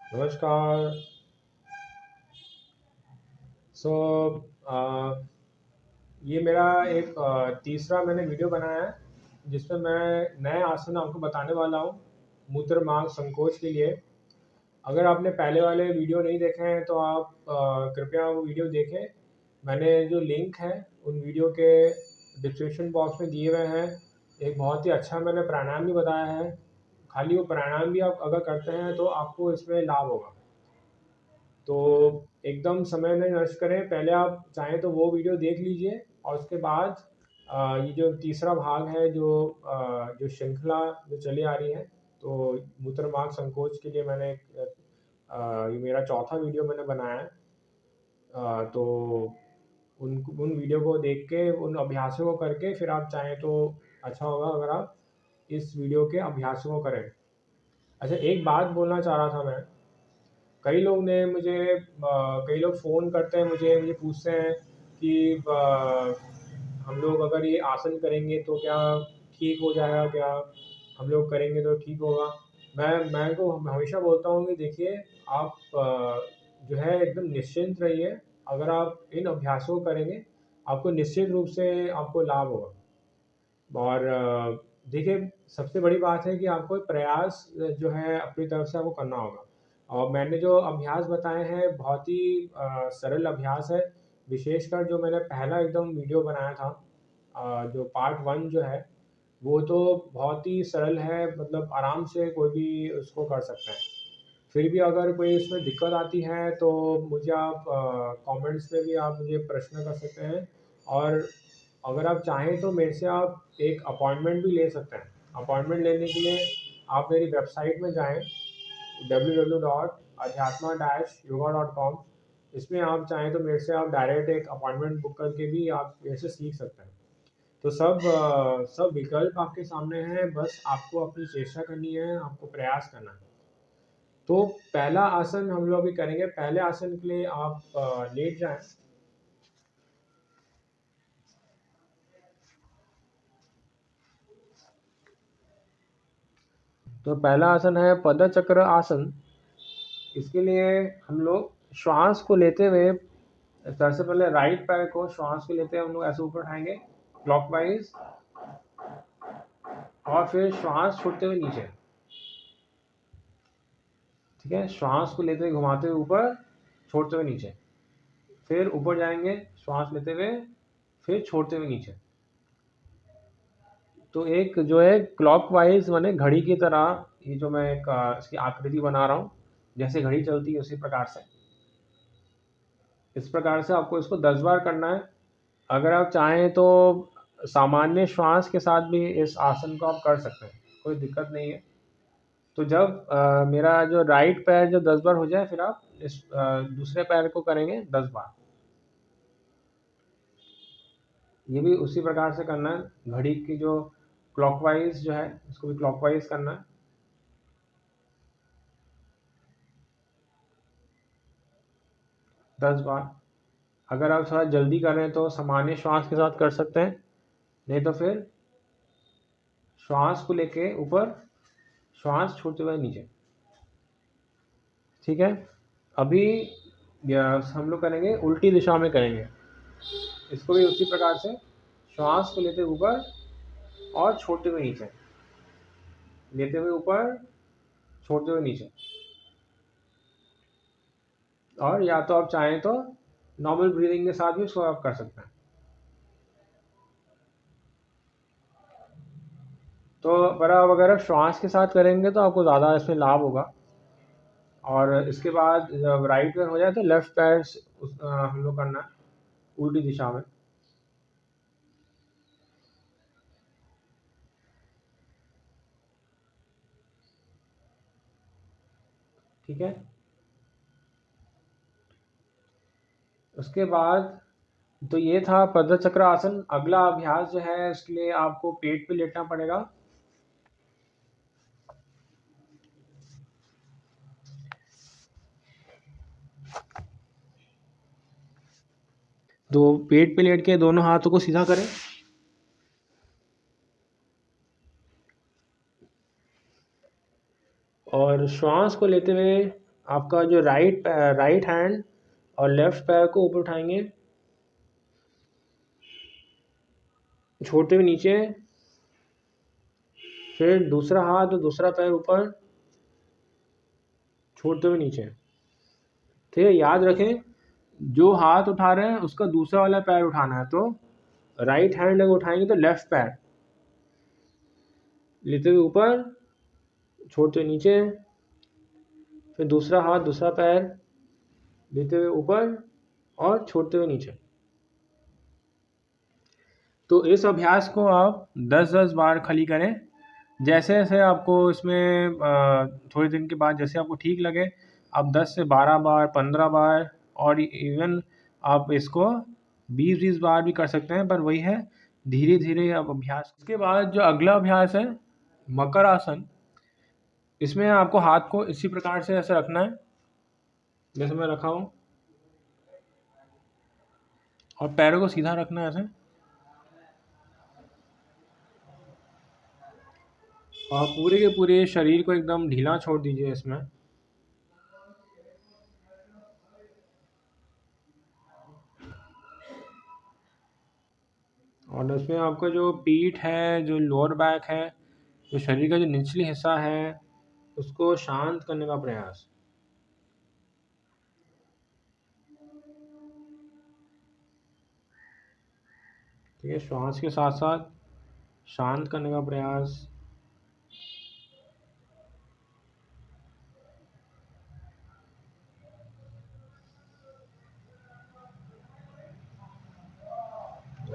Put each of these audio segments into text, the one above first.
नमस्कार। सो ये मेरा एक तीसरा मैंने वीडियो बनाया है जिसमें मैं नए आसन आपको बताने वाला हूँ मूत्र मार्ग संकोच के लिए। अगर आपने पहले वाले वीडियो नहीं देखे हैं तो आप कृपया वो वीडियो देखें। मैंने जो लिंक है उन वीडियो के डिस्क्रिप्शन बॉक्स में दिए हुए हैं। एक बहुत ही अच्छा मैंने प्राणायाम भी बताया है। खाली वो प्राणायाम भी आप अगर करते हैं तो आपको इसमें लाभ होगा। तो एकदम समय नहीं नष्ट करें, पहले आप चाहें तो वो वीडियो देख लीजिए और उसके बाद ये जो तीसरा भाग है जो श्रृंखला जो चली आ रही है, तो मूत्र मार्ग संकोच के लिए मैंने ये मेरा चौथा वीडियो मैंने बनाया है। तो उन उन वीडियो को देख के उन अभ्यासों को करके फिर आप चाहें तो अच्छा होगा अगर आप इस वीडियो के अभ्यासों को करें। अच्छा, एक बात बोलना चाह रहा था मैं। कई लोग ने मुझे कई लोग फ़ोन करते हैं, मुझे पूछते हैं कि हम लोग अगर ये आसन करेंगे तो क्या ठीक हो जाएगा क्या? हम लोग करेंगे तो ठीक होगा। मैं तो हमेशा बोलता हूँ कि देखिए, आप जो है एकदम निश्चिंत रहिए। अगर आप इन अभ्यासों को करेंगे, आपको निश्चित रूप से आपको लाभ होगा। और देखिए, सबसे बड़ी बात है कि आपको प्रयास जो है अपनी तरफ से आपको करना होगा। और मैंने जो अभ्यास बताए हैं बहुत ही सरल अभ्यास है। विशेषकर जो मैंने पहला एकदम वीडियो बनाया था, जो पार्ट 1 जो है, वो तो बहुत ही सरल है, मतलब आराम से कोई भी उसको कर सकता है। फिर भी अगर कोई इसमें दिक्कत आती है तो मुझे आप कमेंट्स में भी आप मुझे प्रश्न कर सकते हैं। और अगर आप चाहें तो मेरे से आप एक अपॉइंटमेंट भी ले सकते हैं। अपॉइंटमेंट लेने के लिए आप मेरी वेबसाइट में जाएं, www.adhyatma-yoga.com। इसमें आप चाहें तो मेरे से आप डायरेक्ट एक अपॉइंटमेंट बुक करके भी आप मेरे से सीख सकते हैं। तो सब विकल्प आपके सामने हैं, बस आपको अपनी चेष्टा करनी है, आपको प्रयास करना है। तो पहला आसन हम लोग अभी करेंगे। पहले आसन के लिए आप लेट जाएं। तो पहला आसन है पदचक्र आसन। इसके लिए हम लोग श्वास को लेते हुए सबसे पहले राइट पैर को श्वास को लेते हुए हम लोग ऐसे ऊपर उठाएंगे क्लॉकवाइज, और फिर श्वास छोड़ते हुए नीचे। ठीक है, श्वास को लेते हुए घुमाते हुए ऊपर, छोड़ते हुए नीचे। फिर ऊपर जाएंगे श्वास लेते हुए, फिर छोड़ते हुए नीचे। तो एक जो है क्लॉकवाइज माने घड़ी की तरह, ये जो मैं एक इसकी आकृति बना रहा हूँ, जैसे घड़ी चलती है उसी प्रकार से। इस प्रकार से आपको इसको 10 बार करना है। अगर आप चाहें तो सामान्य श्वास के साथ भी इस आसन को आप कर सकते हैं, कोई दिक्कत नहीं है। तो जब मेरा जो राइट पैर जब 10 बार हो जाए, फिर आप इस दूसरे पैर को करेंगे 10 बार। ये भी उसी प्रकार से करना है। घड़ी की जो क्लॉकवाइज जो है, इसको भी क्लॉकवाइज करना है 10 बार। अगर आप थोड़ा जल्दी कर रहे हैं तो सामान्य श्वास के साथ कर सकते हैं, नहीं तो फिर श्वास को लेके ऊपर, श्वास छोड़ते हुए नीचे। ठीक है, अभी हम लोग करेंगे उल्टी दिशा में करेंगे। इसको भी उसी प्रकार से श्वास को लेते हुए ऊपर और छोड़ते हुए नीचे, लेते हुए ऊपर, छोड़ते हुए नीचे। और या तो आप चाहें तो नॉर्मल ब्रीदिंग के साथ भी इसको आप कर सकते हैं। तो पर आप अगर आप श्वास के साथ करेंगे तो आपको ज़्यादा इसमें लाभ होगा। और इसके बाद जब राइट पैर हो जाए तो लेफ्ट पैर हम लोग करना है उल्टी दिशा में। ठीक है, उसके बाद तो ये था पद्मचक्र आसन। अगला अभ्यास जो है उसके लिए आपको पेट पे लेटना पड़ेगा। तो पेट पे लेट के दोनों हाथों को सीधा करें, और श्वास को लेते हुए आपका जो राइट हैंड और लेफ्ट पैर को ऊपर उठाएंगे, छोड़ते हुए नीचे, फिर दूसरा हाथ और दूसरा पैर ऊपर, छोड़ते हुए नीचे। ठीक है, याद रखें जो हाथ उठा रहे हैं उसका दूसरा वाला पैर उठाना है। तो राइट हैंड अगर उठाएंगे तो लेफ्ट पैर लेते हुए ऊपर, छोड़ते हुए नीचे, फिर दूसरा हाथ दूसरा पैर लेते हुए ऊपर और छोड़ते हुए नीचे। तो इस अभ्यास को आप 10-10 बार खाली करें। जैसे जैसे आपको इसमें थोड़े दिन के बाद जैसे आपको ठीक लगे, आप 10 से 12 बार, 15 बार और इवन आप इसको 20-20 बार भी कर सकते हैं, पर वही है धीरे धीरे आप अभ्यास। इसके बाद जो अगला अभ्यास है मकर आसन, इसमें आपको हाथ को इसी प्रकार से ऐसे रखना है जैसे मैं रखा हूँ, और पैरों को सीधा रखना है ऐसे, और पूरे के पूरे शरीर को एकदम ढीला छोड़ दीजिए इसमें। और उसमें आपका जो पीठ है, जो लोअर बैक है, जो शरीर का जो निचली हिस्सा है, उसको शांत करने का प्रयास। ठीक है, श्वास के साथ साथ शांत करने का प्रयास।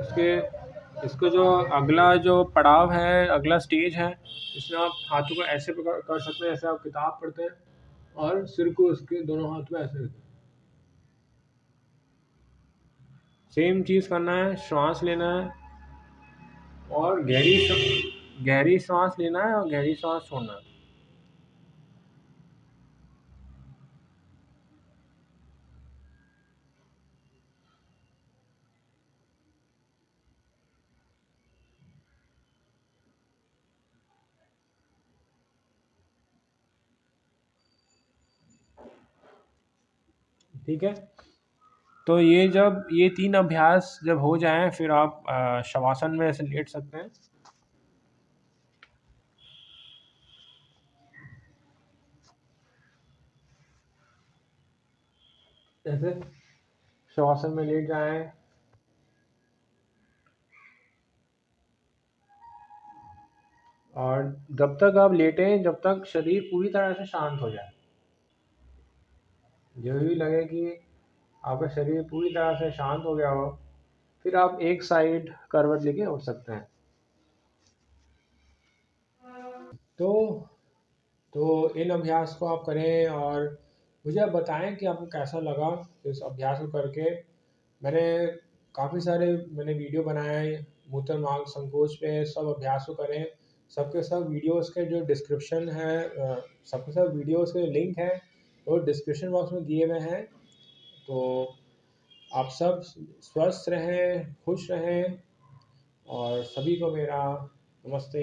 इसके इसको जो अगला जो पड़ाव है, अगला स्टेज है, इसमें आप हाथों को ऐसे पकड़ कर सकते हैं जैसे आप किताब पढ़ते हैं, और सिर को उसके दोनों हाथ में ऐसे रखें। सेम चीज़ करना है, श्वास लेना है और गहरी श्वास लेना है और गहरी श्वास छोड़ना है। ठीक है, तो ये 3 अभ्यास जब हो जाएं, फिर आप शवासन में ऐसे लेट सकते हैं। जैसे शवासन में लेट जाएं, और जब तक आप लेटें, जब तक शरीर पूरी तरह से शांत हो जाए। जब भी लगे कि आपका शरीर पूरी तरह से शांत हो गया हो, फिर आप एक साइड करवट लेके उठ सकते हैं। तो इन अभ्यास को आप करें और मुझे आप बताएं कि आपको कैसा लगा इस अभ्यास को करके। मैंने काफ़ी सारे वीडियो बनाए हैं मूत्र मार्ग संकोच पे, सब अभ्यास को करें। सबके सब वीडियोस के जो डिस्क्रिप्शन है, सबके सब वीडियोस के लिंक है वो डिस्क्रिप्शन बॉक्स में दिए हुए हैं। तो आप सब स्वस्थ रहें, खुश रहें, और सभी को मेरा नमस्ते।